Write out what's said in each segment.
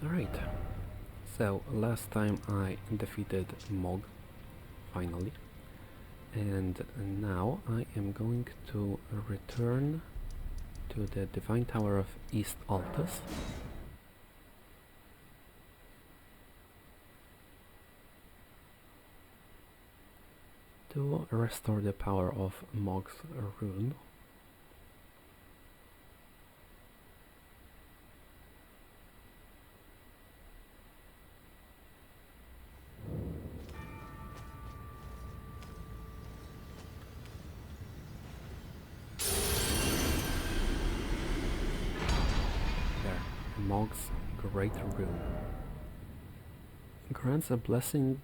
Alright, so last time I defeated Mog, finally, and now I am going to return to the Divine Tower of East Altus. To restore the power of Mog's rune. There, Mog's Great Rune. Grants a blessing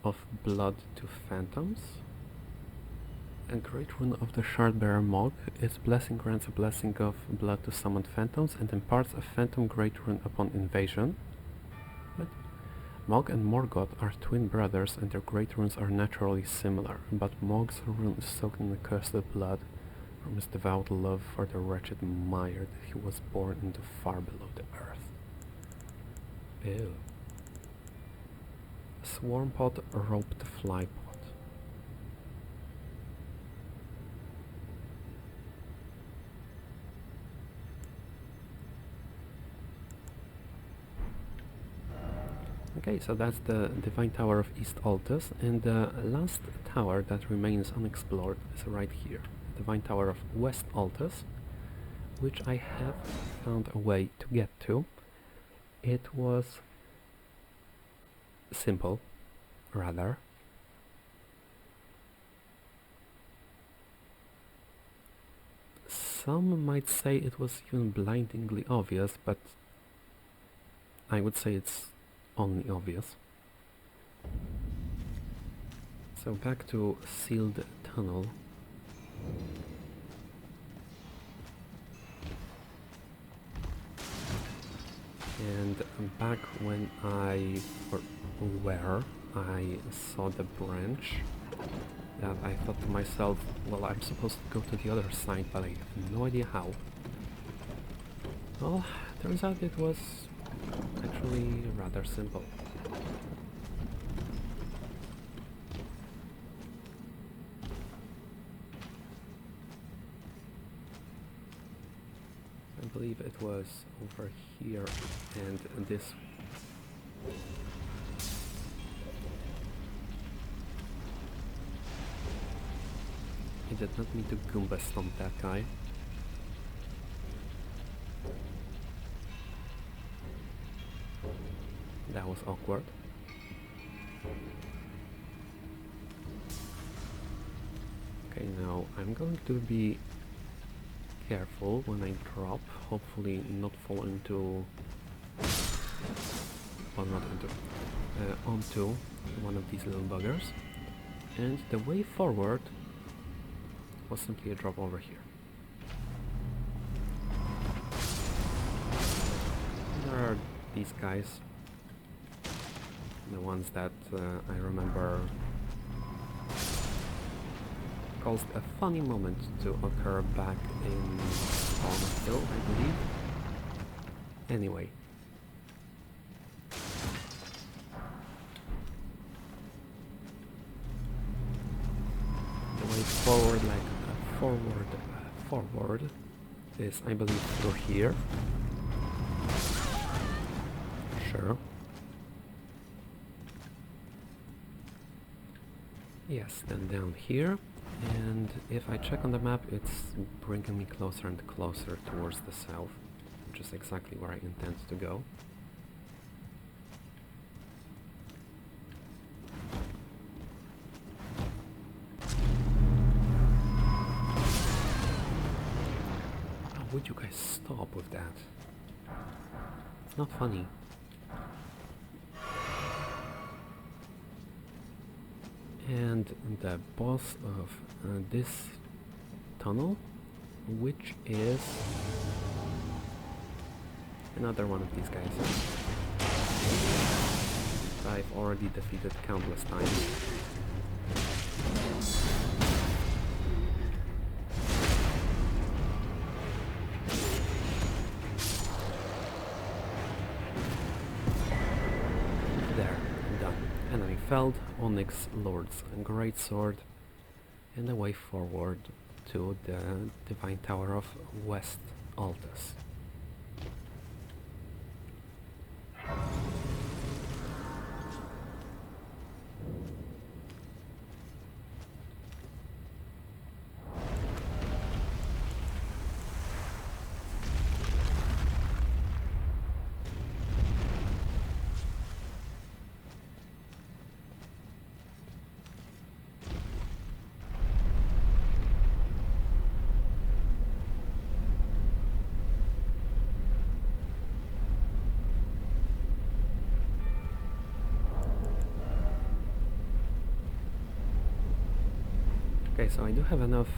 of blood to phantoms. A Great Rune of the Shardbearer Mog. Its blessing grants a blessing of blood to summoned phantoms and imparts a phantom Great Rune upon invasion. But Mog and Morgoth are twin brothers and their Great Runes are naturally similar, but Mog's rune is soaked in the cursed blood from his devout love for the wretched mire that he was born into far below the earth. Ew. Swarm pot, roped fly pot. Okay, so that's the Divine Tower of East Altus, and the last tower that remains unexplored is right here, Divine Tower of West Altus, which I have found a way to get to. It was simple, rather. Some might say it was even blindingly obvious, but I would say it's only obvious. So back to sealed tunnel. And back when where I saw the branch, that I thought to myself, well, I'm supposed to go to the other side, but I have no idea how. Well, turns out it was actually rather simple. I believe it was over here, and this I did not mean to Goomba stomp that guy. That was awkward. Okay, now I'm going to be careful when I drop, hopefully not fall into, well, not into, onto one of these little buggers. And the way forward was simply a drop over here. There are these guys, the ones that I remember caused a funny moment to occur back in Spawn Hill, I believe. Anyway. The way forward, forward is, I believe, through here. Sure. Yes, then down here. And if I check on the map, it's bringing me closer and closer towards the south, which is exactly where I intend to go. Oh, would you guys stop with that? It's not funny. And the boss of this tunnel, which is another one of these guys. I've already defeated countless times. Felled Onyx Lord's Great Sword, and a way forward to the Divine Tower of West Altus. Okay, so I do have enough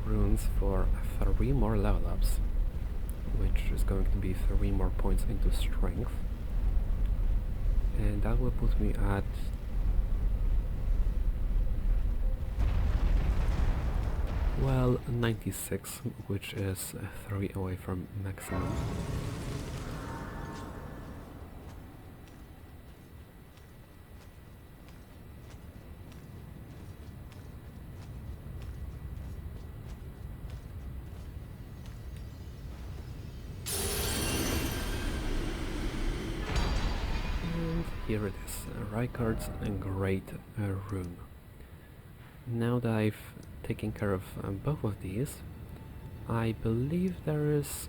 runes for 3 more level ups, which is going to be 3 more points into strength, and that will put me at well 96, which is 3 away from maximum. Here it is, Rykard's Great Rune. Now that I've taken care of both of these, I believe there is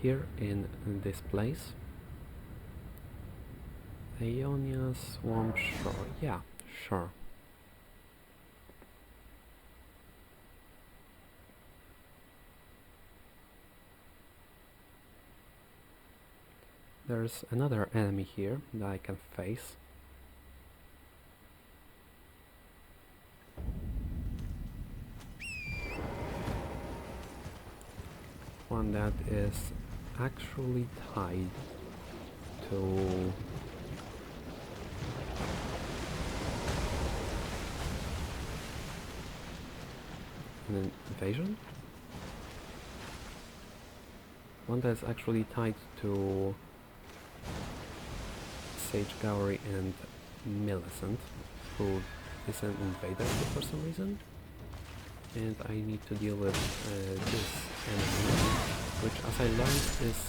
here in this place, Aeonia Swamp Shore. Yeah, sure. There's another enemy here that I can face. One that is actually tied to an invasion? One that's actually tied to Sage Gowry and Millicent, who is an invader for some reason, and I need to deal with this enemy, which, as I learned, is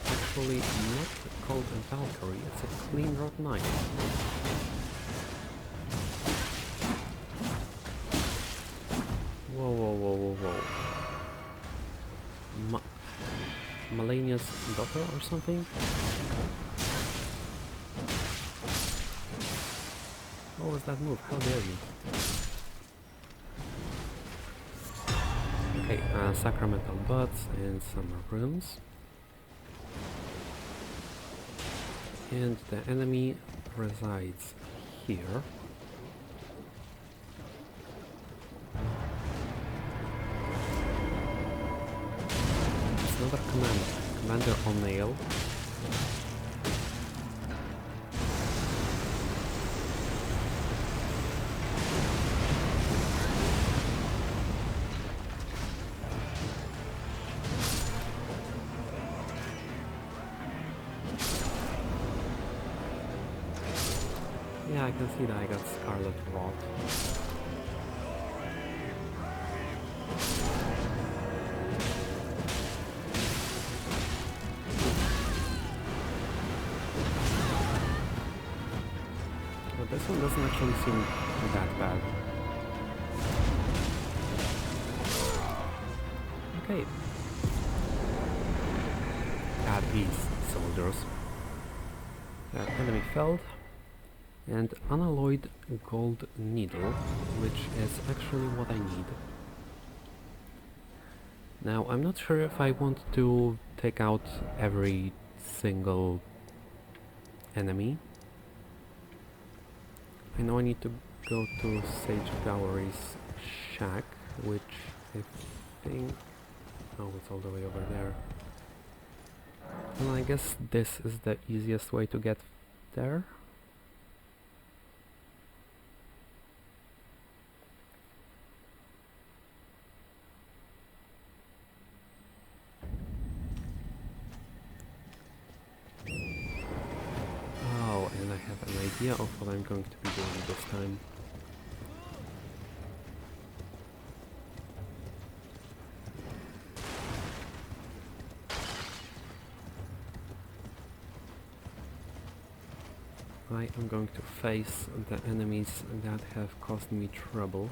actually not called a Valkyrie, it's a Clean Rod Knight. Whoa, whoa, whoa, whoa, whoa. Malenia's daughter or something? What was that move? How dare you? Okay, sacramental buds and some runes. And the enemy resides here. It's another Commander O'Neill. Yeah, I can see that I got Scarlet Rot. But this one doesn't actually seem that bad. Okay. At ease, soldiers. Enemy felled. And unalloyed gold needle, which is actually what I need. Now, I'm not sure if I want to take out every single enemy. I know I need to go to Sage Gowry's shack, which I think... oh, it's all the way over there. And I guess this is the easiest way to get there. idea of what I'm going to be doing this time. I am going to face the enemies that have caused me trouble.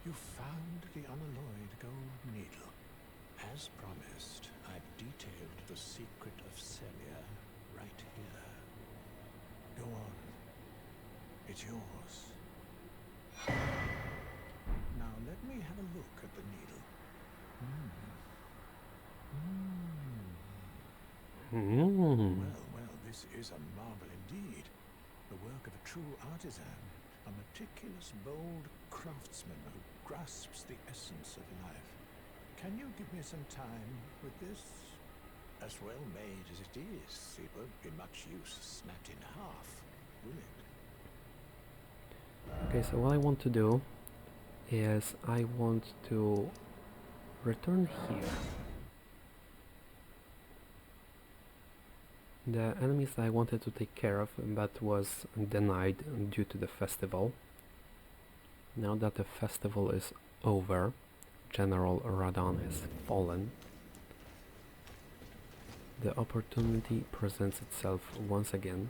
You found the unalloyed gold needle. As promised, I've detailed the secret of Gelmir right here. Go on. It's yours. Now let me have a look at the needle. Well, this is a marvel indeed. The work of a true artisan, a meticulous, bold craftsman who grasps the essence of life. Can you give me some time with this? As well made as it is, it won't be much use snapped in half, will it? Okay, so what I want to do is I want to return here. The enemies that I wanted to take care of but was denied due to the festival. Now that the festival is over, General Radon has fallen. The opportunity presents itself once again.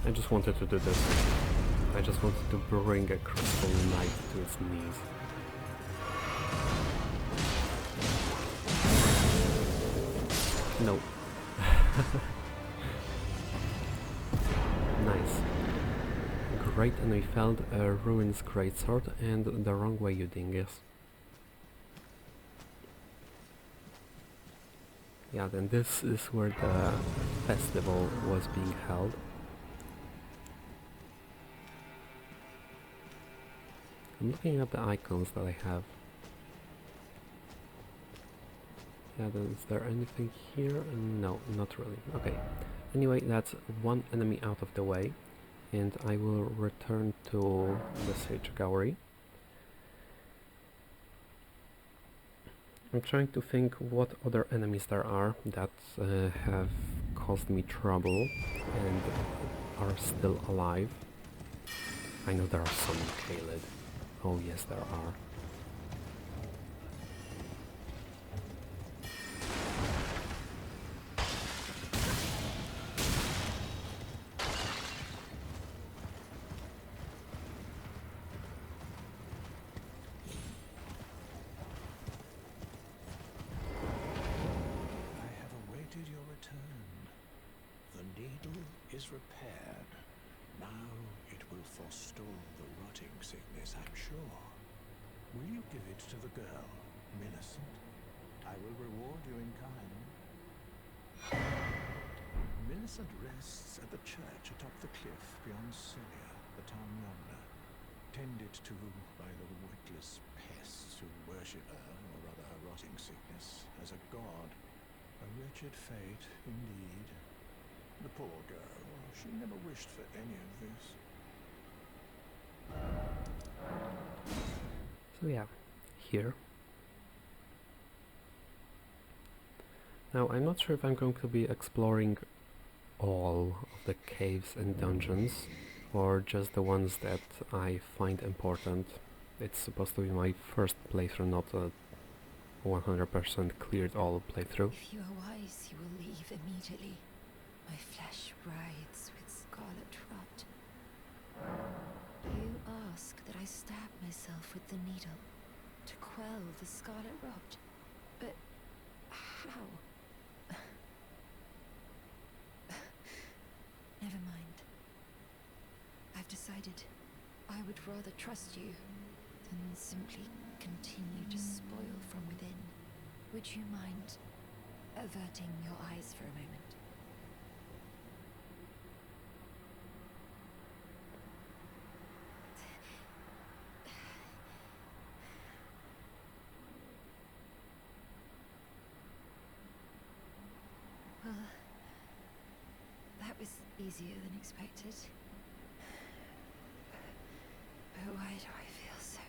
I just wanted to do this. I just wanted to bring a crystal knight to its knees. No. Nice. Great enemy felled, a ruins greatsword, and the wrong way you dingus. Yeah, then this is where the festival was being held. I'm looking at the icons that I have. Yeah, then is there anything here? No, not really. Okay. Anyway, that's one enemy out of the way, and I will return to the Sage Gallery. I'm trying to think what other enemies there are that have caused me trouble and are still alive. I know there are some in Caelid. Oh yes, there are. Is repaired. Now it will forestall the rotting sickness, I'm sure. Will you give it to the girl, Millicent? I will reward you in kind. Millicent rests at the church atop the cliff beyond Celia, the town yonder, tended to by the witless pests who worship her, or rather her rotting sickness, as a god. A wretched fate, indeed. The poor girl, she never wished for any of this. So yeah, here. Now I'm not sure if I'm going to be exploring all of the caves and dungeons, or just the ones that I find important. It's supposed to be my first playthrough, not a 100% cleared all playthrough. If you are wise, you will leave immediately. My flesh writhes with scarlet rot. You ask that I stab myself with the needle to quell the scarlet rot. But how? decided I would rather trust you than simply continue to spoil from within. Would you mind averting your eyes for a moment? Well, that was easier than expected. But why do I feel so...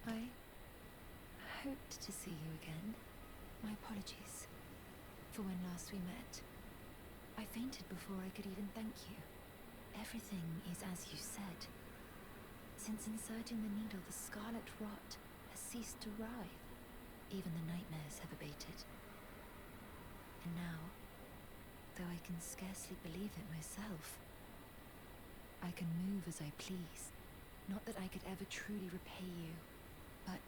I hoped to see you again. My apologies for when last we met. I fainted before I could even thank you. Everything is as you said. Since inserting the needle, the scarlet rot has ceased to writhe. Even the nightmares have abated. And now, though I can scarcely believe it myself, I can move as I please. Not that I could ever truly repay you, but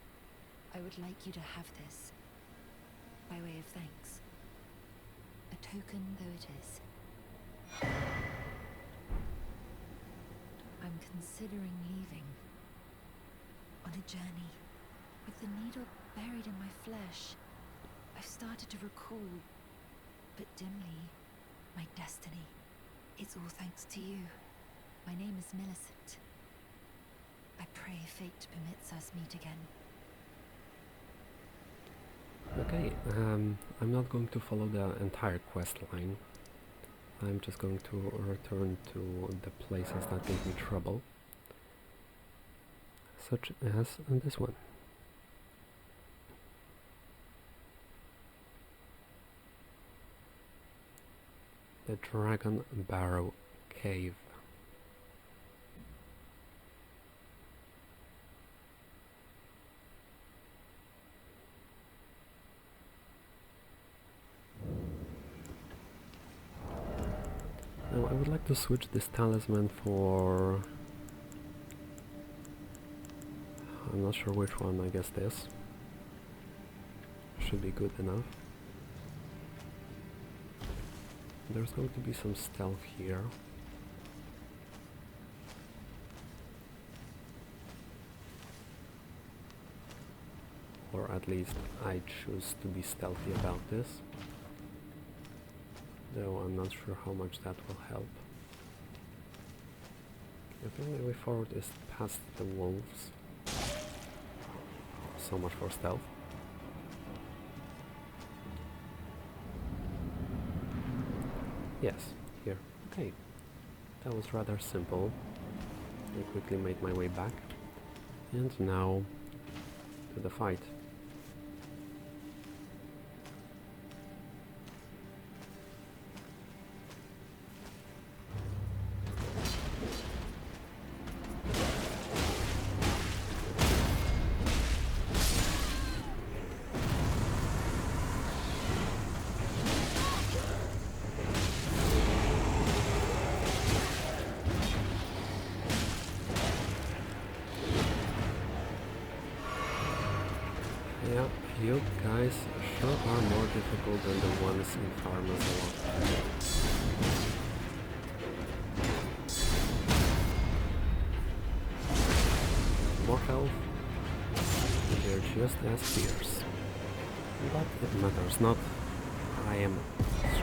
I would like you to have this, by way of thanks. A token though it is. I'm considering leaving. On a journey. With the needle buried in my flesh, I've started to recall, but dimly, my destiny. It's all thanks to you. My name is Millicent. I pray fate permits us meet again. Okay, I'm not going to follow the entire quest line. I'm just going to return to the places that gave me trouble, such as this one. The Dragonbarrow Cave. Now I would like to switch this talisman for... I'm not sure which one, I guess this. Should be good enough. There's going to be some stealth here. Or at least I choose to be stealthy about this. Though I'm not sure how much that will help. The only way forward is past the wolves. So much for stealth. Yes, here. Okay. That was rather simple. I quickly made my way back. And now to the fight. Yeah, you guys sure are more difficult than the ones in Farmers a lot. More health, and they're just as fierce. But it matters not. I am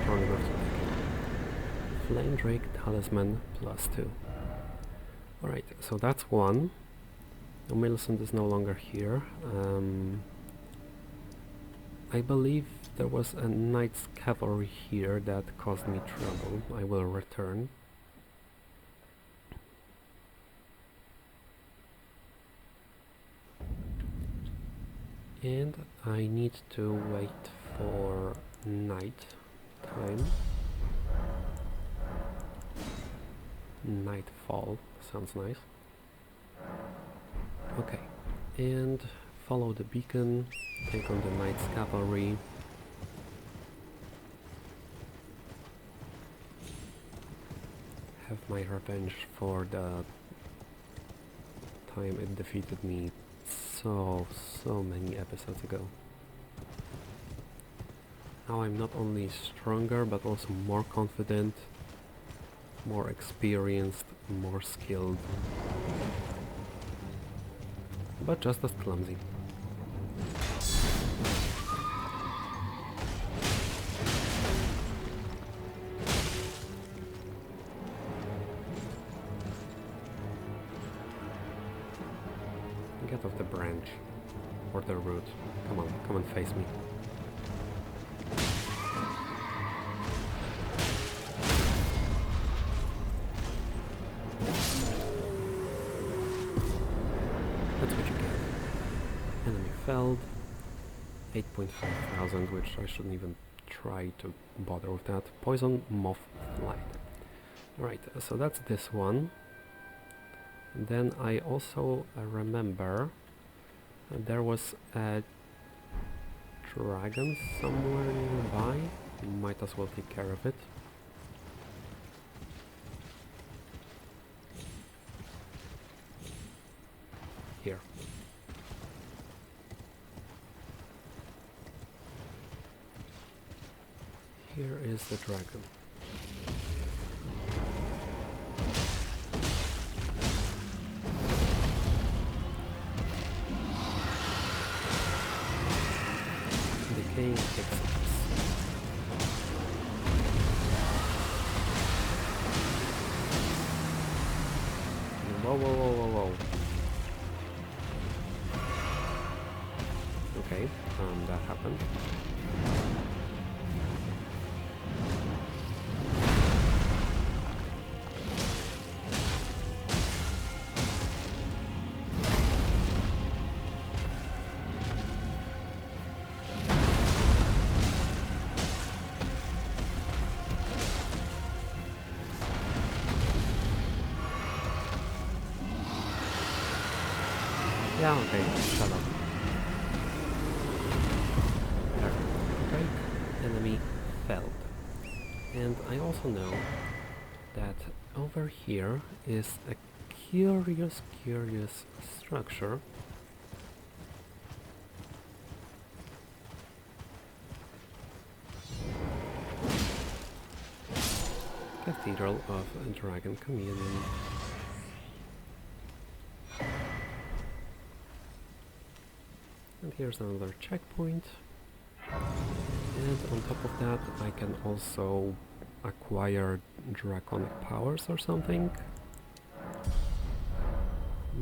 strong enough to take it. Flame Drake Talisman +2. Alright, so that's one. Now Millicent is no longer here. I believe there was a knight's cavalry here that caused me trouble. I will return. And I need to wait for night time. Nightfall sounds nice. Okay, and follow the beacon, take on the knight's cavalry. have my revenge for the time it defeated me so many episodes ago. Now I'm not only stronger but also more confident, more experienced, more skilled, but just as clumsy. Get off the branch or the root. Come on, face me. That's what you get. Enemy felled. 8,500, which I shouldn't even try to bother with that. Poison moth flight. Right, so that's this one. And then I also remember there was a dragon somewhere nearby. Might as well take care of it. Here. Here is the dragon. Decaying exits. Whoa. Okay, that happened. Yeah, okay, shut up. There. Break. Enemy felled. And I also know that over here is a curious structure. Cathedral of Dragon Communion. And here's another checkpoint. And on top of that I can also acquire draconic powers or something.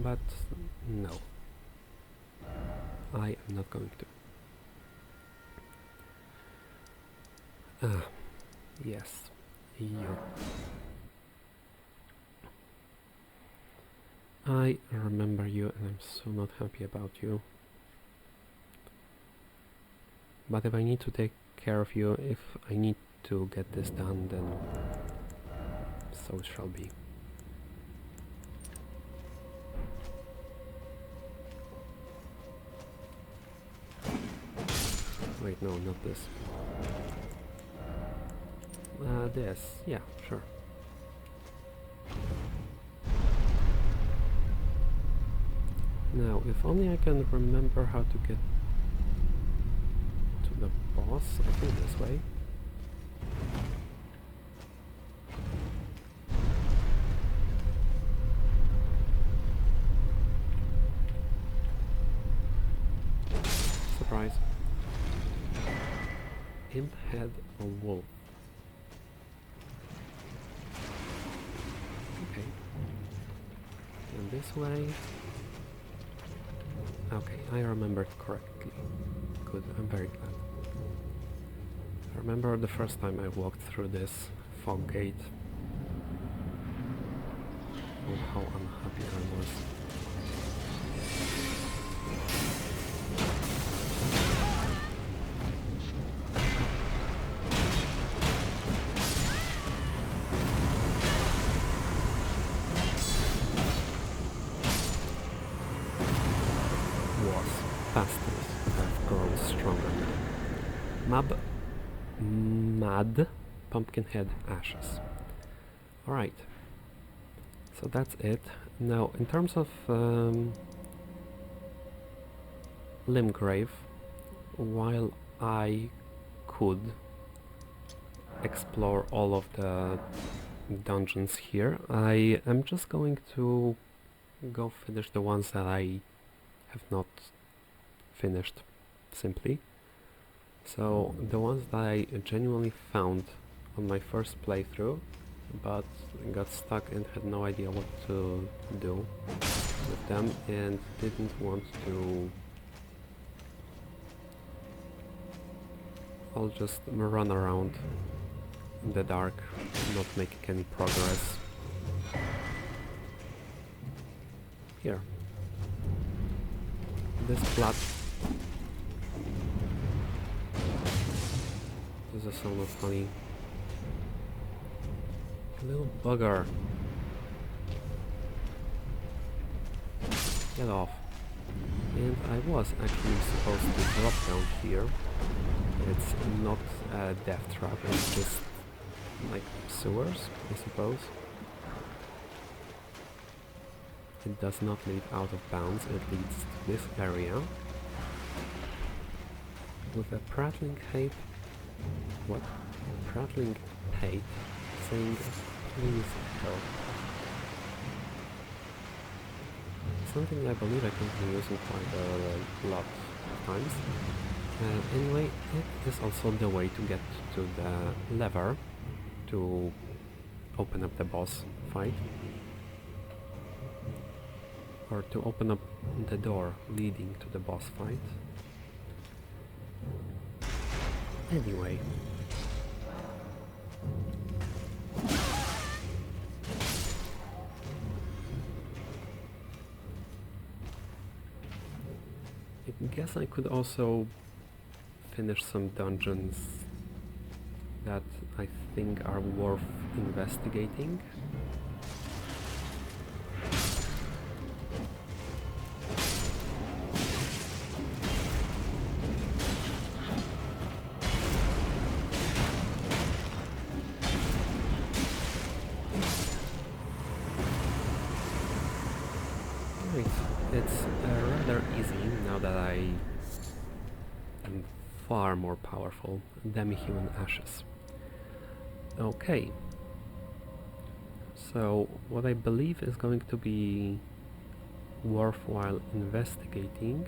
But no. I am not going to. Yes. You. I remember you and I'm so not happy about you. But if I need to take care of you, if I need to get this done, then so it shall be. Wait, no, not this. This, yeah, sure. Now, if only I can remember how to get to the boss, I think this way. Surprise. Imp had a wolf. Okay. And this way. Okay, I remembered correctly. Good, I'm very glad. I remember the first time I walked through this fog gate. Oh, how unhappy I was. Have grown stronger now. Mad Pumpkinhead Ashes. Alright, So that's it. Now, in terms of Limgrave, while I could explore all of the dungeons here, I am just going to go finish the ones that I have not finished, simply. So the ones that I genuinely found on my first playthrough, but got stuck and had no idea what to do with them and didn't want to. I'll just run around in the dark, not making any progress. Here. This flat. This is sound of funny. Little bugger. Get off. And I was actually supposed to drop down here. It's not a death trap, it's just like sewers, I suppose. It does not lead out of bounds, it leads to this area. With a prattling hate... What? Prattling hate saying, please help. Something I believe I can be using quite a lot of times. Anyway, it is also the way to get to the lever to open up the boss fight. Or to open up the door leading to the boss fight. Anyway. I guess I could also finish some dungeons that I think are worth investigating. Right, it's rather easy now that I am far more powerful. Demi-human ashes. Okay. So, what I believe is going to be worthwhile investigating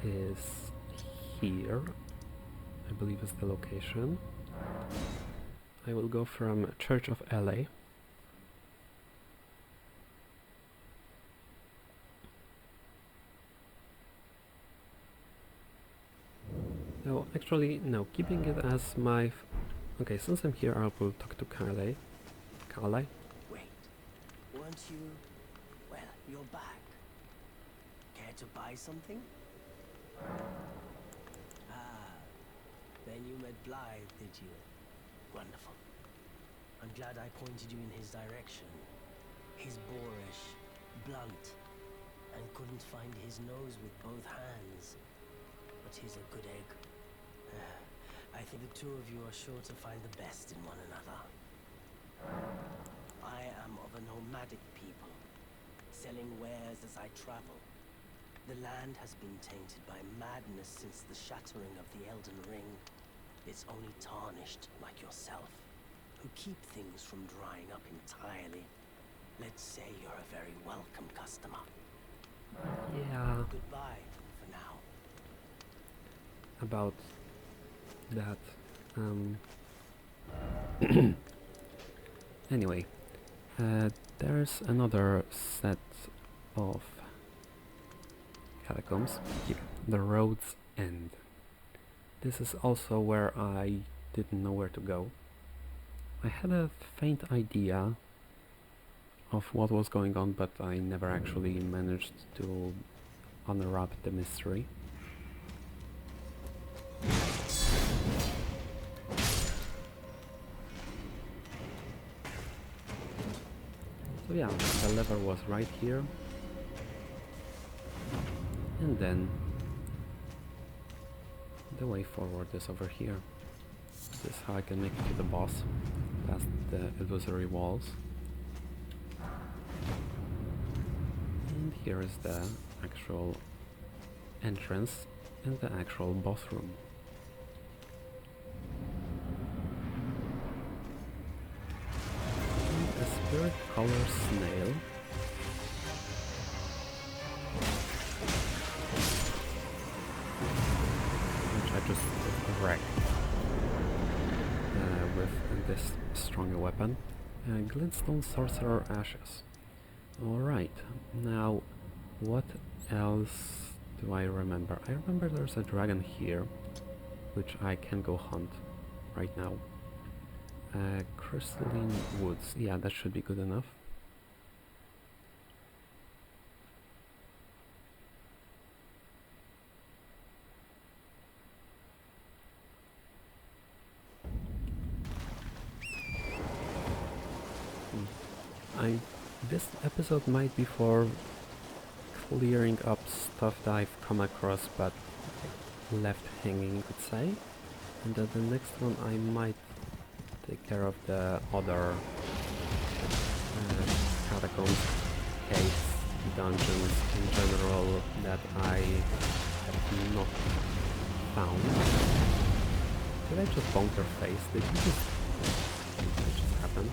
is here. I believe is the location. I will go from Church of LA. No, actually, no, keeping it as my... Okay, since I'm here, I will talk to Caelid. Caelid? Wait, weren't you... Well, you're back. Care to buy something? Ah, then you met Blythe, did you? Wonderful. I'm glad I pointed you in his direction. He's boorish, blunt, and couldn't find his nose with both hands. But he's a good egg. I think the two of you are sure to find the best in one another. I am of a nomadic people, selling wares as I travel. The land has been tainted by madness since the shattering of the Elden Ring. It's only tarnished like yourself, who keep things from drying up entirely. Let's say you're a very welcome customer. Yeah. Goodbye for now. About that. Anyway, there's another set of catacombs here, the Road's End. This is also where I didn't know where to go. I had a faint idea of what was going on, but I never actually managed to unwrap the mystery. So yeah, the lever was right here. And then the way forward is over here. This is how I can make it to the boss, past the illusory walls. here is the actual entrance and the actual boss room. And a spirit color snail. Which I just wrecked with this stronger weapon. Glintstone Sorcerer Ashes. Alright, now what else do I remember? I remember there's a dragon here, which I can go hunt right now. Crystalline Woods, yeah, that should be good enough. This episode might be for clearing up stuff that I've come across but left hanging, you could say. And then the next one I might take care of the other catacombs, caves, dungeons in general that I have not found. Did I just bonk your face? Did that just happen?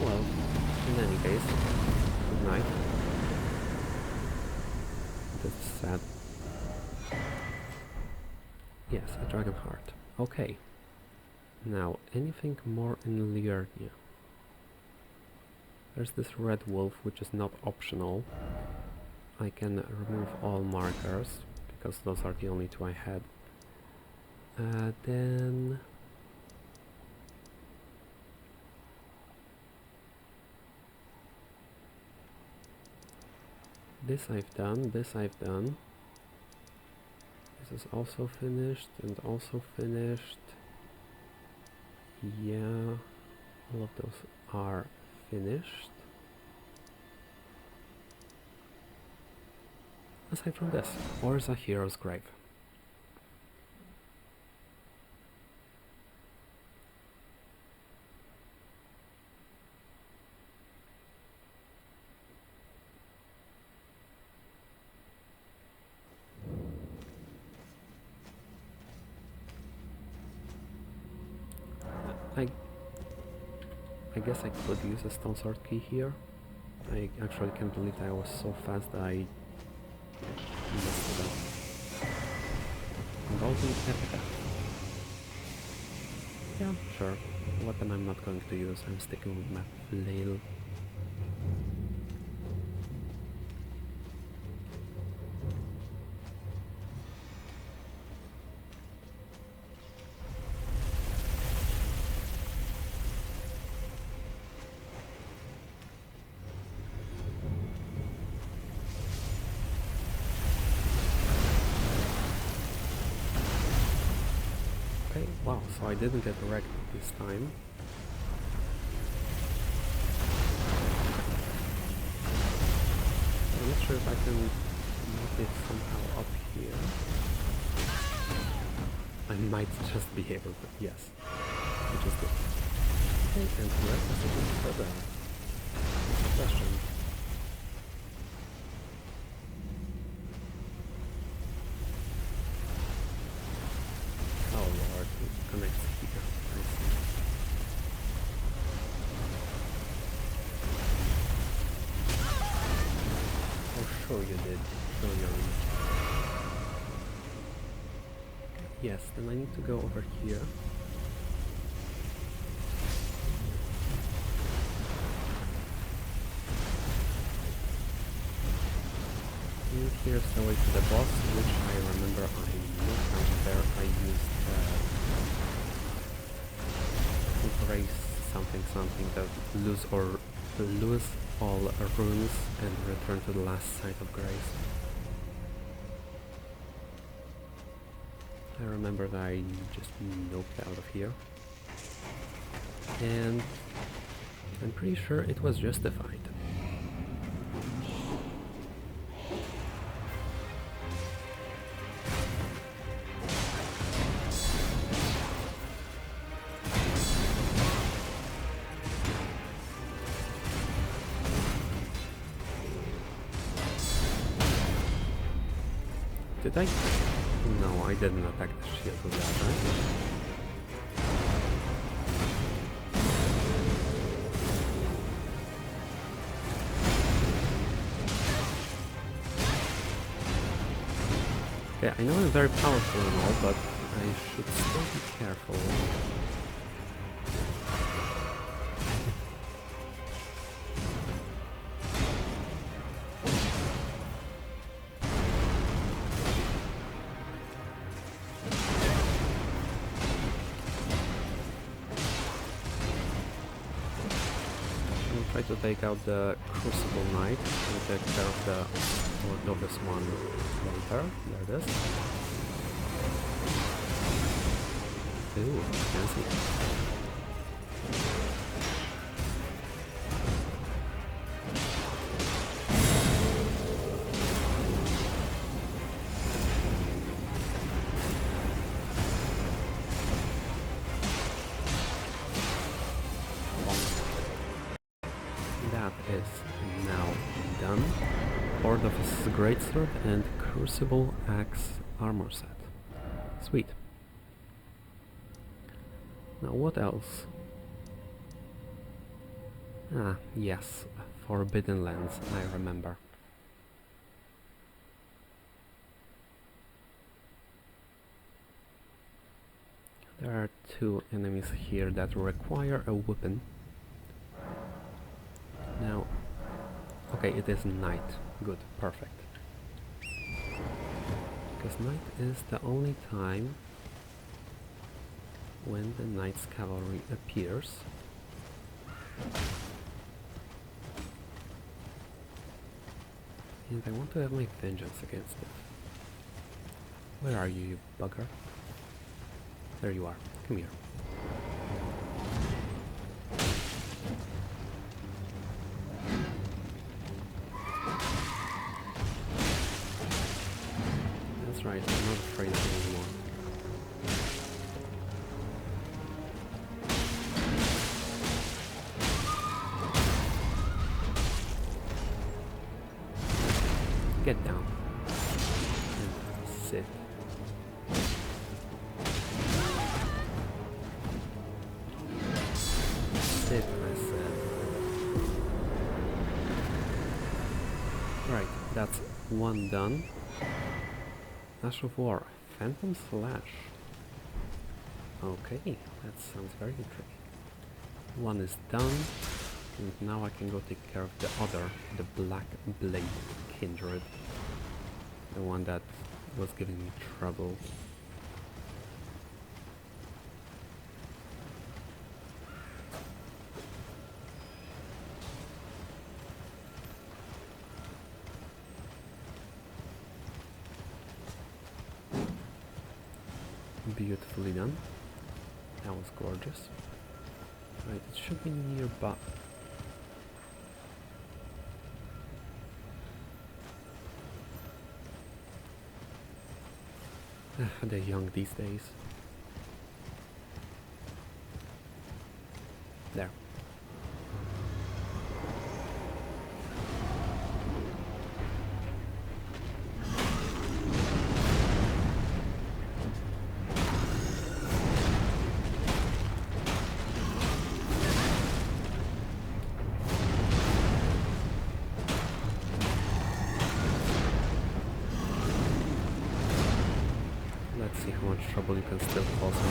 Well, in any case, good night. That's sad. Yes, a dragon heart. Okay. Now, anything more in Liurnia? There's this red wolf, which is not optional. I can remove all markers, because those are the only two I had. Then... this I've done, this I've done. This is also finished and also finished. Yeah, all of those are finished. Aside from this, Auriza Hero's Grave. I guess I could use a stone sword key here. I actually can't believe that I was so fast that I messed it up. Golden Epitaph. Yeah, sure. Weapon I'm not going to use. I'm sticking with my flail. Wow, so I didn't get wrecked this time. I'm not sure if I can move it somehow up here. I might just be able to, yes. Which is good. Okay, and where does it go further? That's the question. Connects here, I see. Oh, sure you did. Sure you did. Yes, then I need to go over here. And here's the way to the boss, which I remember I moved there. I used Grace something that lose all runes and return to the last site of Grace. I remember that I just noped out of here, and I'm pretty sure it was justified. Did I? No, I didn't attack the shield with that, right? Okay, I know it's very powerful and all, but I should still be careful. I'll try to take out the Crucible Knight and take care of the of this one later. There it is. Ooh, fancy. That is now done. Horde of his Greatsword and Crucible Axe armor set. Sweet. Now what else? Ah, yes, Forbidden Lands, I remember. There are two enemies here that require a weapon. Now, okay, it is night. Good, perfect. Because night is the only time when the Knight's Cavalry appears. And I want to have my vengeance against it. Where are you, you bugger? There you are. Come here. That's right, I'm not afraid of it anymore. Get down. And sit. Sit, I said. Right, that's one done. Ash of War, Phantom Slash. Okay, that sounds very intriguing. One is done, and now I can go take care of the other, the Black Blade Kindred. The one that was giving me trouble. Beautifully done. That was gorgeous. Right, it should be nearby. They're young these days. There. Let's see how much trouble you can still cause him.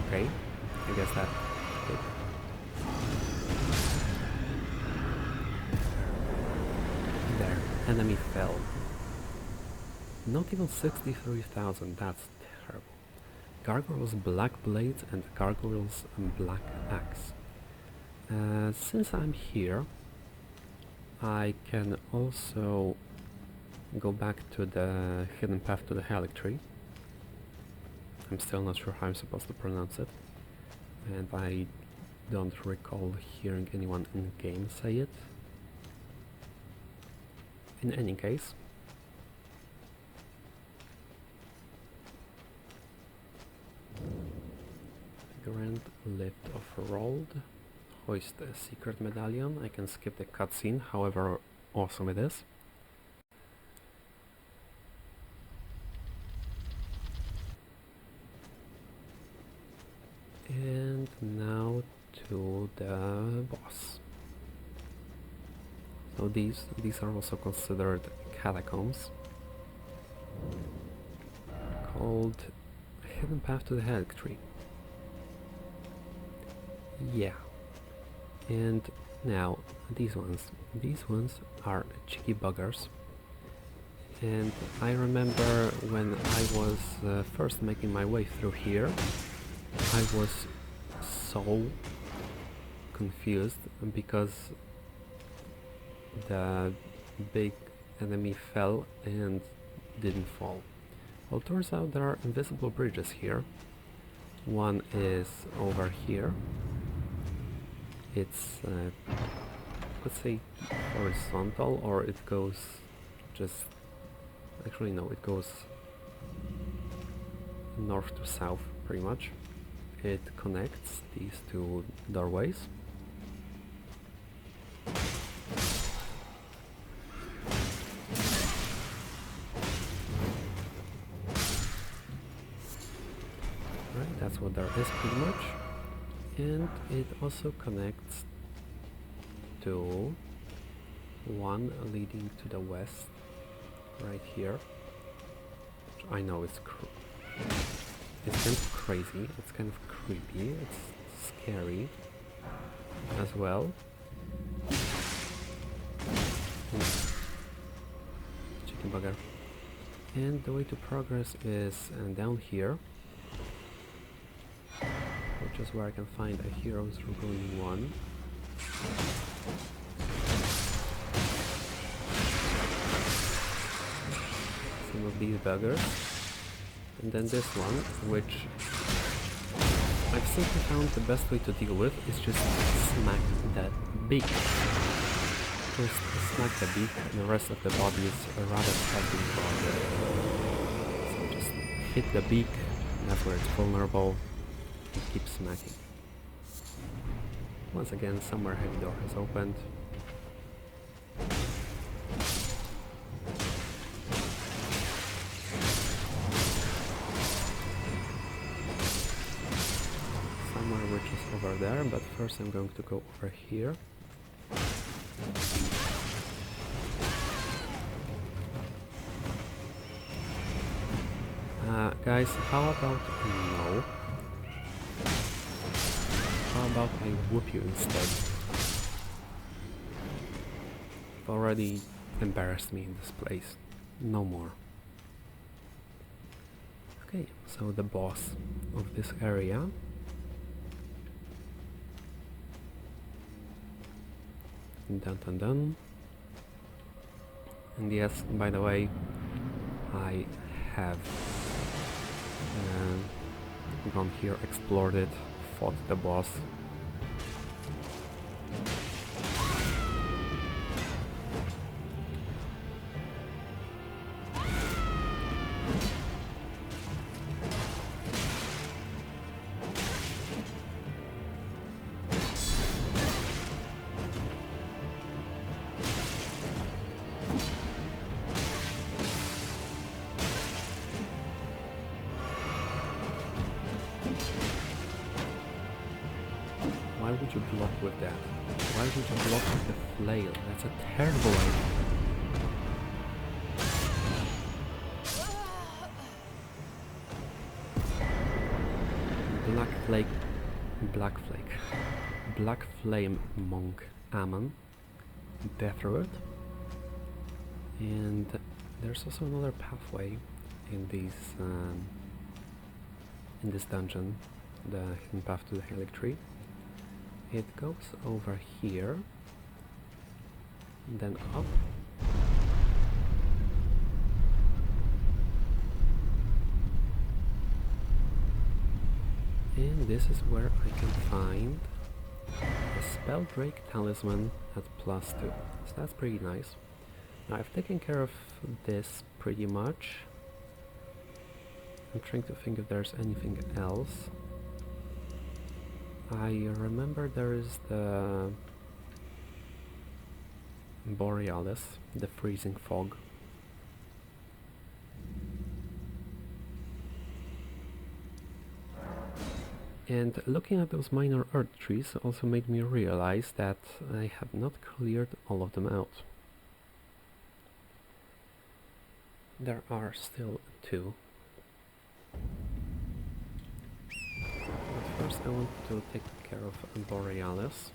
Okay, I guess that did. There, enemy fell. Not even 63,000, that's terrible. Gargoyle's Black Blades and Gargoyle's Black Axe. Since I'm here, I can also go back to the hidden path to the Haligtree. I'm still not sure how I'm supposed to pronounce it. And I don't recall hearing anyone in game say it. In any case, Grand Lift of Rold. Hoist a secret medallion. I can skip the cutscene, however awesome it is. And now to the boss. So these are also considered catacombs, called Hidden Path to the Haligtree. Yeah. And now these ones are cheeky buggers. And I remember when I was first making my way through here, I was so confused because the big enemy fell and didn't fall. Well, turns out there are invisible bridges here. One is over here. It's, let's say, horizontal, or it goes just... Actually, no, it goes north to south, pretty much. It connects these two doorways. Right, that's what there is pretty much. And it also connects to one leading to the west, right here. Which I know it's kind of crazy, it's kind of creepy, it's scary as well. Chicken bugger. And the way to progress is down here, which is where I can find a Heroes Ruin 1. Some of these buggers. And then this one, which I've simply found the best way to deal with is just smack that beak. Just smack the beak, and the rest of the body is rather heavy. So just hit the beak, that's where it's vulnerable, and keep smacking. Once again, somewhere heavy door has opened. Over there, but first I'm going to go over here. Guys, how about no? How about I whoop you instead? You've already embarrassed me in this place. No more. Okay, so the boss of this area. Dun dun dun. And yes, by the way, I have gone here, explored it, fought the boss. Why would you block with that? Why would you block with the flail? That's a terrible idea. Black Flame Monk Ammon, Deathroot. And there's also another pathway in these in this dungeon, the Hidden Path to the Haligtree. It goes over here, then up, and this is where I can find a Spelldrake Talisman at +2. So that's pretty nice. Now I've taken care of this pretty much. I'm trying to think if there's anything else. I remember there is the Borealis, the freezing fog. And looking at those minor Erdtrees also made me realize that I have not cleared all of them out. There are still 2. But first I want to take care of Borealis.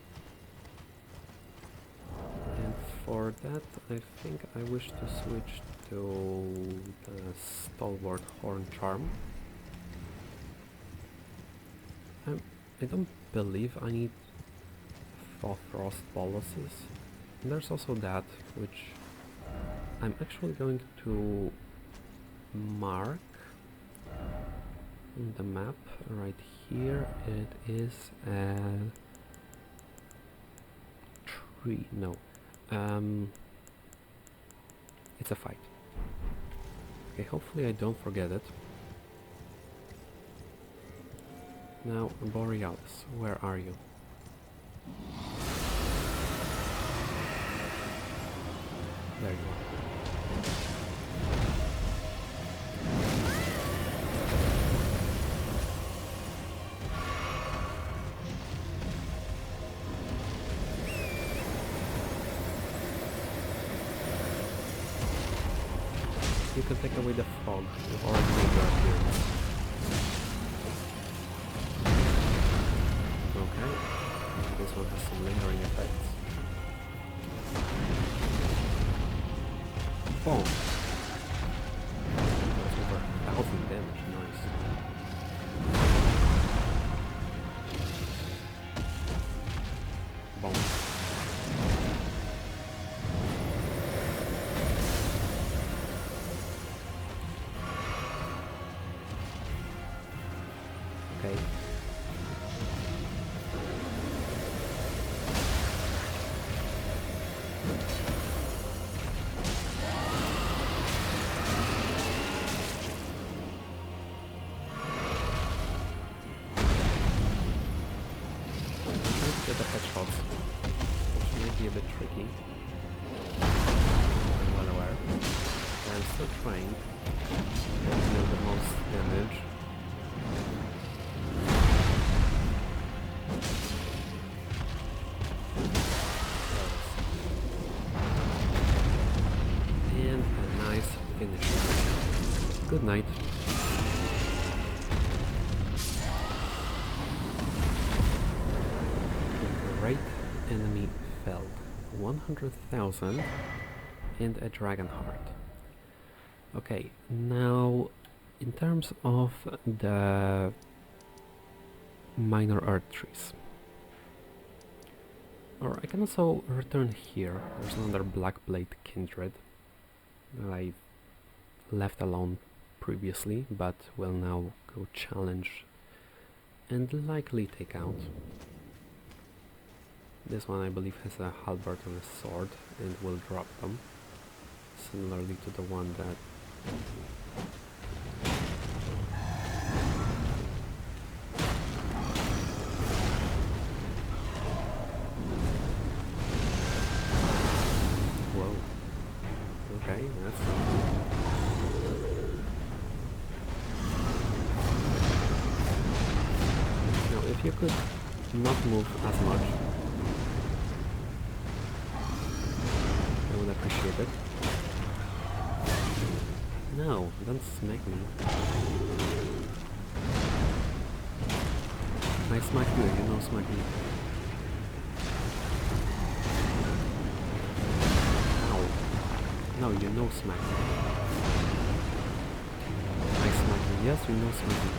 And for that I think I wish to switch to the Stalwart Horn Charm. I don't believe I need Frost Boluses. And there's also that, which I'm actually going to mark on the map right here. It is a tree. No, it's a fight. Okay, hopefully I don't forget it. Now, Borealis, where are you? There you are. You can take away the fog. You've already made your appearance. Okay, this one has some lingering effects. Boom! That's over 1,000 damage, nice. Boom. Okay. Get the hedgehogs, which may be a bit tricky. I'm well aware. I'm still trying to deal the most damage. And a nice finish. Good night. Great enemy felled. 100,000 and a dragon heart. Okay, now in terms of the minor Erdtrees. Or I can also return here. There's another Blackblade Kindred that I left alone previously, but will now go challenge and likely take out. This one I believe has a halberd and a sword and will drop them, similarly to the one that whoa. Okay, that's now if you could not move as much, I would appreciate it. No, don't smack me. I smack you, you know smack me. Ow. No, you know smack me. I smack you, yes, you know smack me.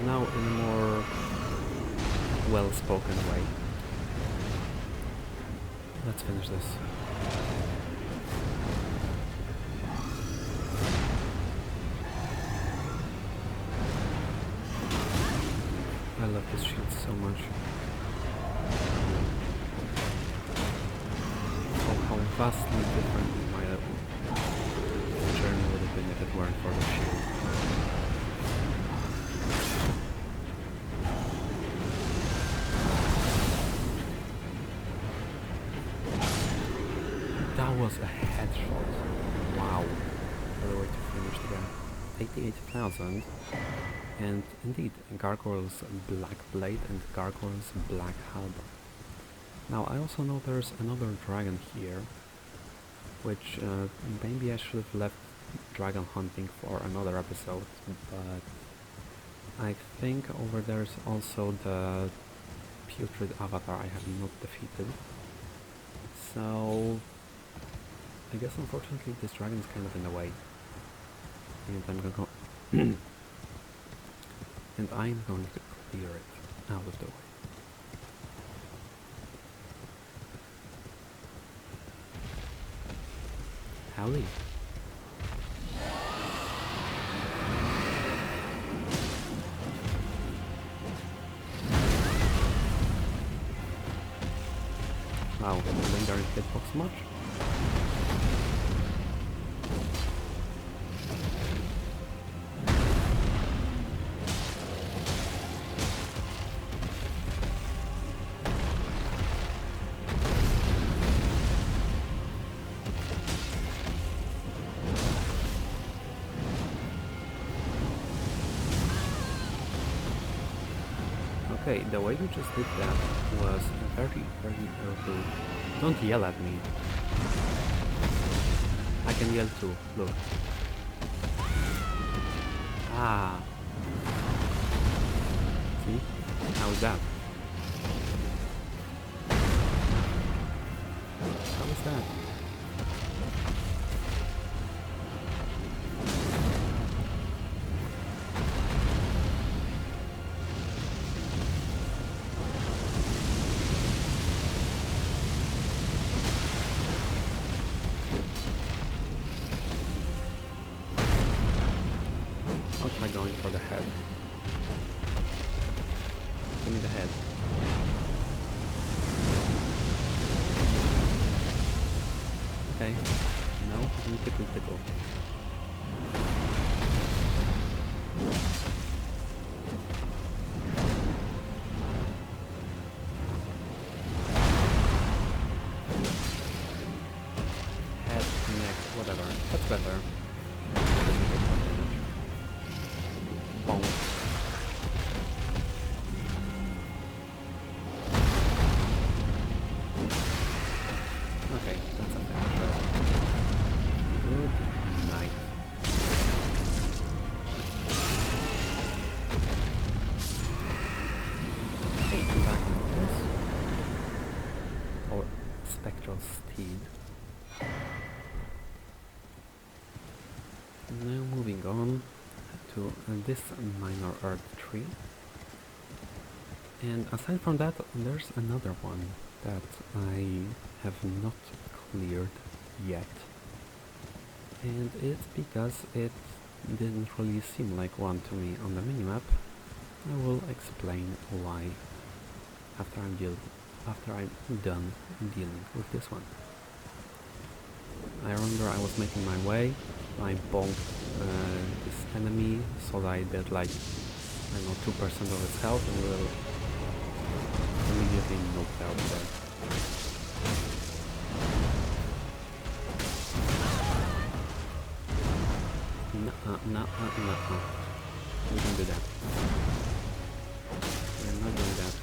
Now in a more well-spoken way. Let's finish this. I love this shield so much. How vastly different my journey would have been if it weren't for the shield. That was a headshot. Wow. What a way to finish the game. 88,000. And indeed, Gargoyle's Black Blade and Gargoyle's Black Halberd. Now, I also know there's another dragon here, which maybe I should have left dragon hunting for another episode, but I think over there's also the putrid avatar I have not defeated. So I guess unfortunately this dragon is kind of in the way. And I'm gonna go and I'm going to clear it out of the way. Howdy. Wow, Leyndell hitbox much? Okay, the way you just did that was very, very rude. Don't yell at me. I can yell too, look. Ah. See? How's that? How was that? I'll try going for the head. Give me the head. Okay. No, give me tickle tickle. Head, neck, whatever. That's better. Bonk. Okay, that's a fair. Good night. Okay, back on this. Or spectral steed. Now moving on to this minor Erdtree. And aside from that, there's another one that I have not cleared yet. And it's because it didn't really seem like one to me on the minimap. I will explain why after I'm done dealing with this one. I remember I was making my way. I bonked this enemy so that I did like, I don't know, 2% of its health and will immediately knocked out there. Nuh-uh. We can do that. We're not doing that.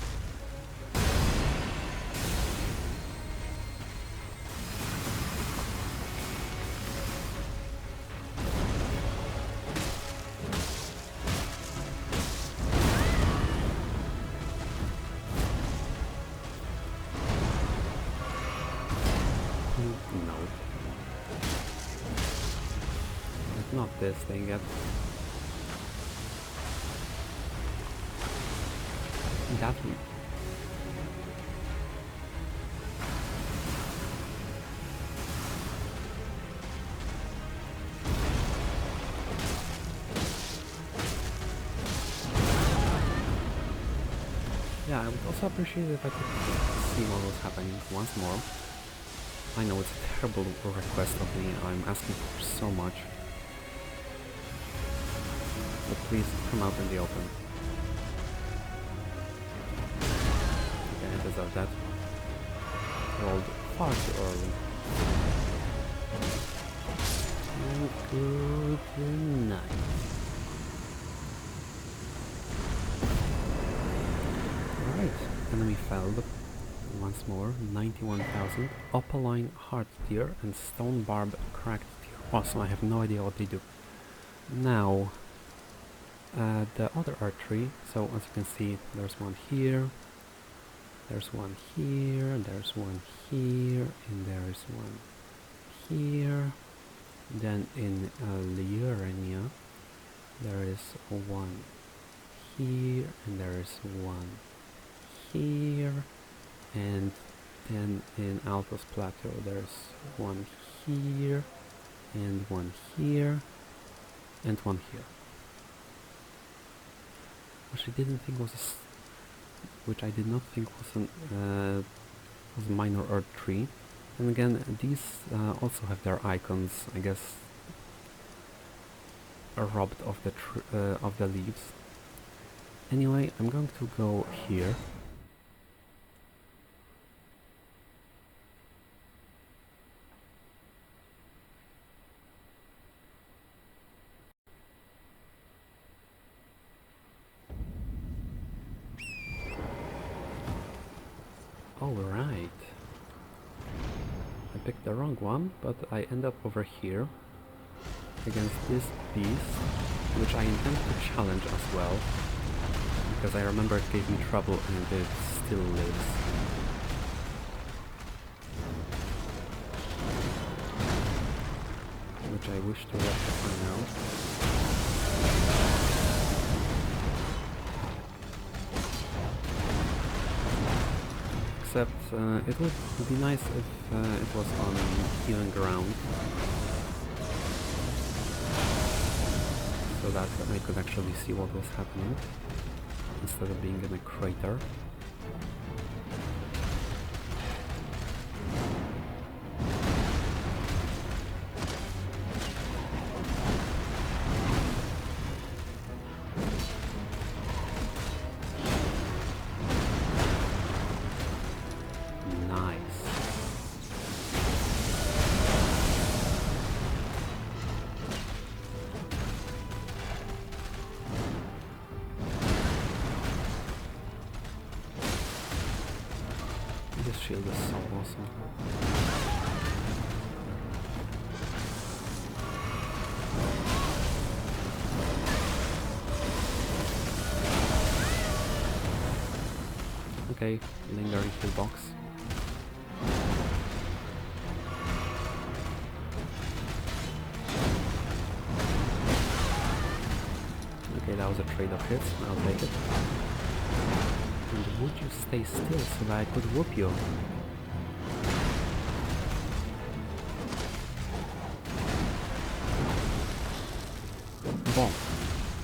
Not this thing yet. That one. yeah, I would also appreciate if I could see what was happening once more. I know it's a terrible request of me, I'm asking for so much. But please, come out in the open. Okay, I deserve that. I rolled far too early. Good night. Alright, enemy felled. Once more, 91,000. Opaline Heart Tier and Stone Barb Cracked Tier. Awesome, I have no idea what they do. Now, the other Erdtree, so as you can see, there's one here, there's one here, there's one here, and there's one here. Then in Liurnia, there is one here, and there is one here. And then in Altus Plateau there's one here, and one here, and one here. Which I didn't think was which I did not think was was a minor Erdtree. And again, these also have their icons, I guess, robbed of the leaves. Anyway, I'm going to go here. Alright. I picked the wrong one, but I end up over here against this beast, which I intend to challenge as well, because I remember it gave me trouble and it still lives. Which I wish to rectify now. Except it would be nice if it was on healing ground, so that I could actually see what was happening, instead of being in a crater. This shield is so awesome. Okay, lingering kill box. Okay, that was a trade of hits, I'll take it. And would you stay still so that I could whoop you? Boom.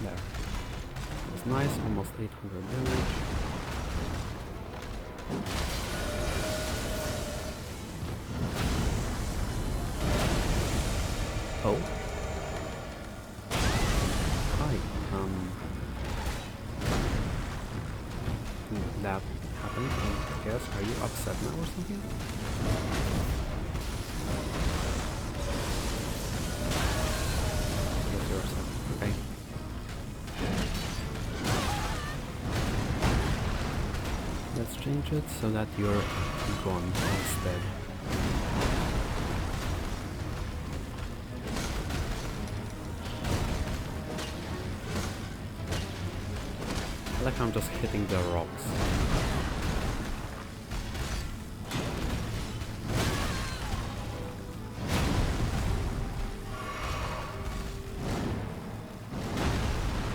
There. That was nice, almost 800 damage. Oh. Hi. That happened, I guess. Are you upset now or something? Yes, you're upset. Okay. Let's change it so that you're gone instead. I like how I'm just hitting the rocks.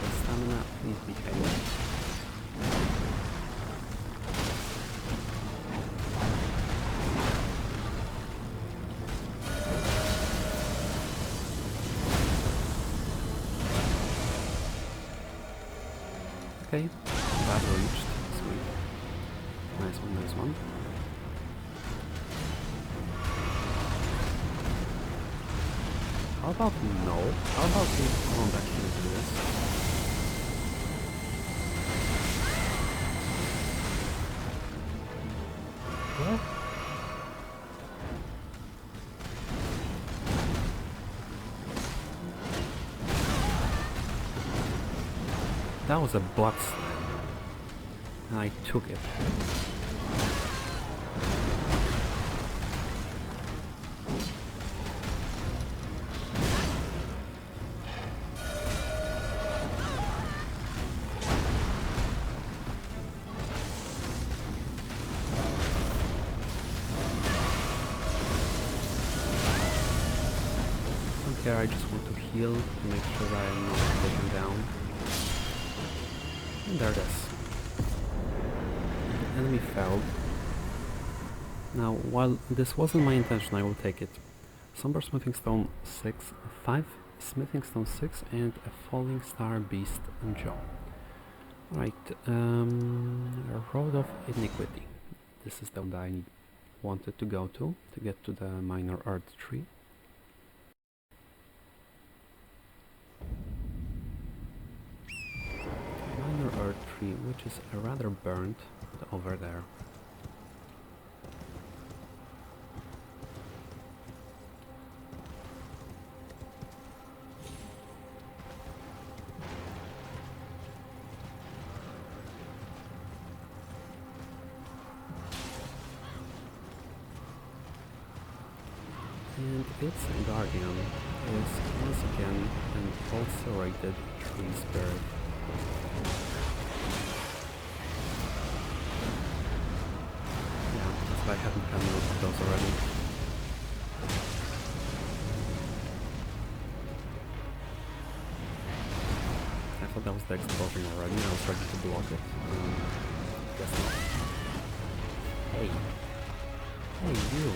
The stamina, please behave. Okay, battle reached. Sweet. on this one. How about no? How about we don't actually do this? What? That was a blood slam, and I took it. I just want to heal to make sure that I'm not taken down. And there it is. The enemy fell. Now, while this wasn't my intention, I will take it. Somber Smithing Stone 6, 5 Smithing Stone 6 and a Falling Star Beast and Jaw. Right, Road of Iniquity. This is the one that I wanted to go to get to the minor Erdtree. Minor Erdtree, which is rather burnt over there. And its guardian is once again an ulcerated tree spirit. I haven't had most of those already. I thought that was the explosion already, I was ready to block it. Guess not. Hey. Hey, you.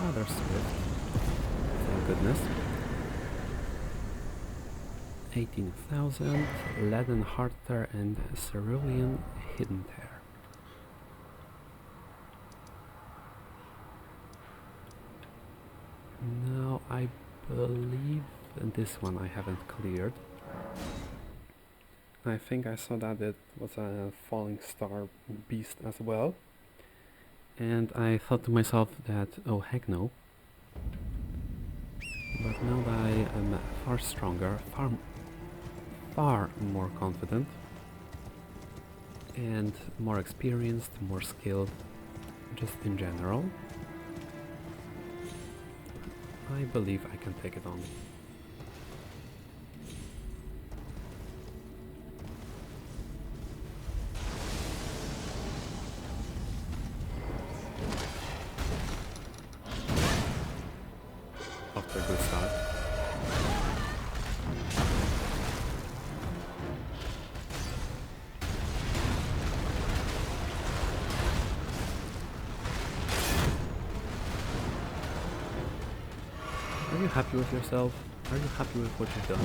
Rather swift. Thank goodness. 18,000, Leaden Heart Tear and Cerulean Hidden Tear. Now I believe this one I haven't cleared. I think I saw that it was a Falling Star Beast as well. And I thought to myself that, oh heck no. But now that I am far stronger, far more confident, and more experienced, more skilled, just in general, I believe I can take it on. After a good start. Are you happy with yourself? Are you happy with what you've done?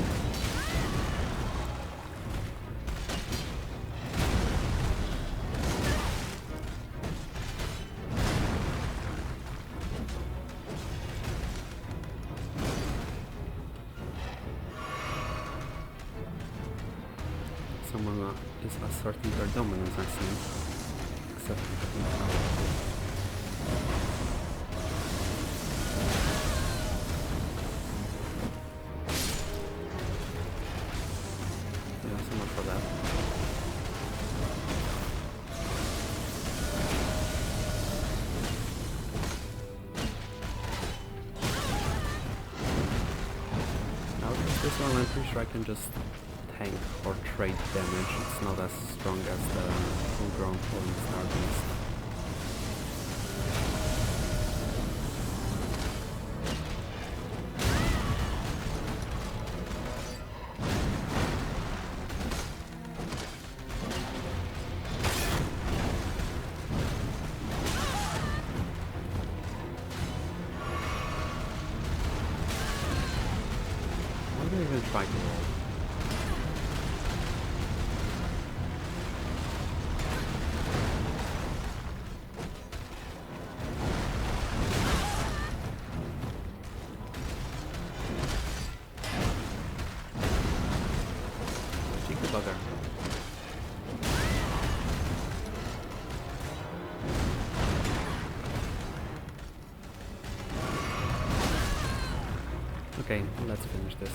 Someone is asserting their dominance, I see. Except for that. Now this one I'm pretty sure I can just tank or trade damage. It's not as strong as the full-grown Falling Star Beast. try to roll. Cheeky bugger. Okay, let's finish this.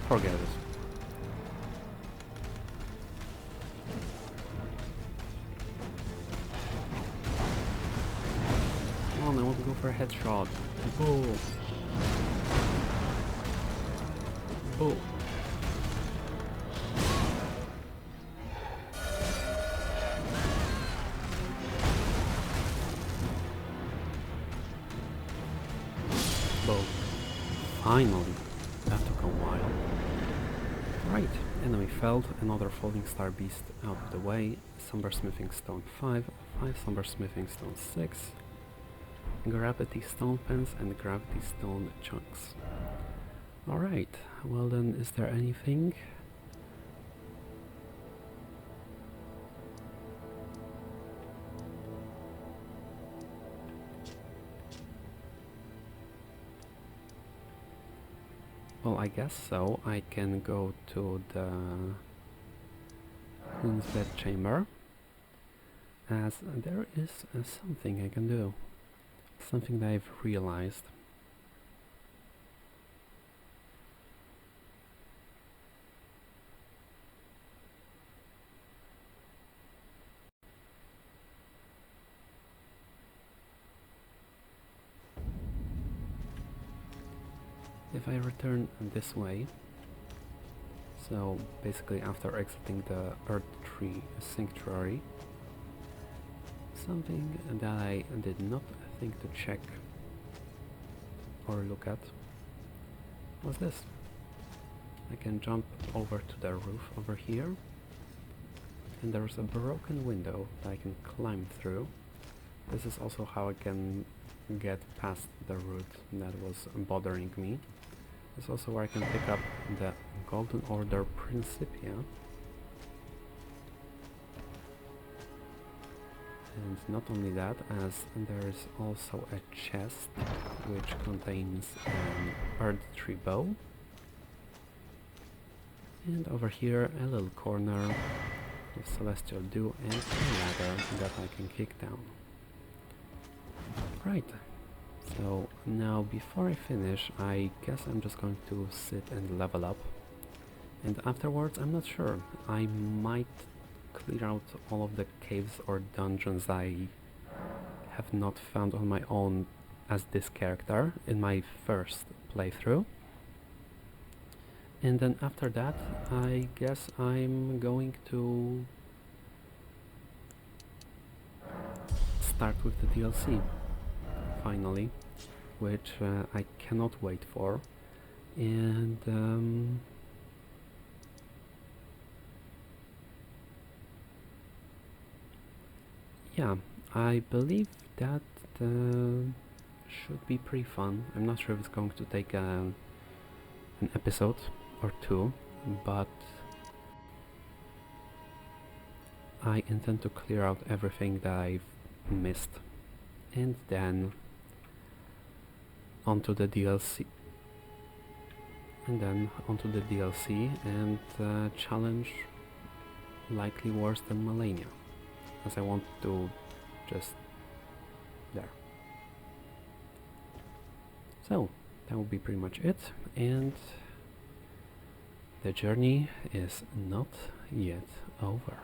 Forget it. Come on, I want to go for a headshot. Boom. Boom. Boom. Finally. That took a while. Right, enemy felled, another Falling Star Beast out of the way, Somber Smithing Stone 5, 5 Somber Smithing Stone 6, Gravity Stone Pens and Gravity Stone Chunks. Alright, well then, is there anything? Well, I guess so. I can go to the Queen's Bed Chamber, as there is something I can do. Something that I've realized. If I return this way, so basically after exiting the Erdtree Sanctuary, something that I did not think to check or look at was this. I can jump over to the roof over here, and there's a broken window that I can climb through. This is also how I can get past the root that was bothering me. It's also where I can pick up the Golden Order Principia. And not only that, as there is also a chest which contains an Erdtree bow. And over here a little corner with Celestial Dew and a ladder that I can kick down. Right. So now before I finish, I guess I'm just going to sit and level up, and afterwards I'm not sure, I might clear out all of the caves or dungeons I have not found on my own as this character in my first playthrough, and then after that I guess I'm going to start with the DLC finally, which I cannot wait for, and yeah, I believe that should be pretty fun. I'm not sure if it's going to take an episode or two, but I intend to clear out everything that I've missed, and then onto the DLC, and challenge likely worse than Malenia, as I want to just there. So that will be pretty much it, and the journey is not yet over.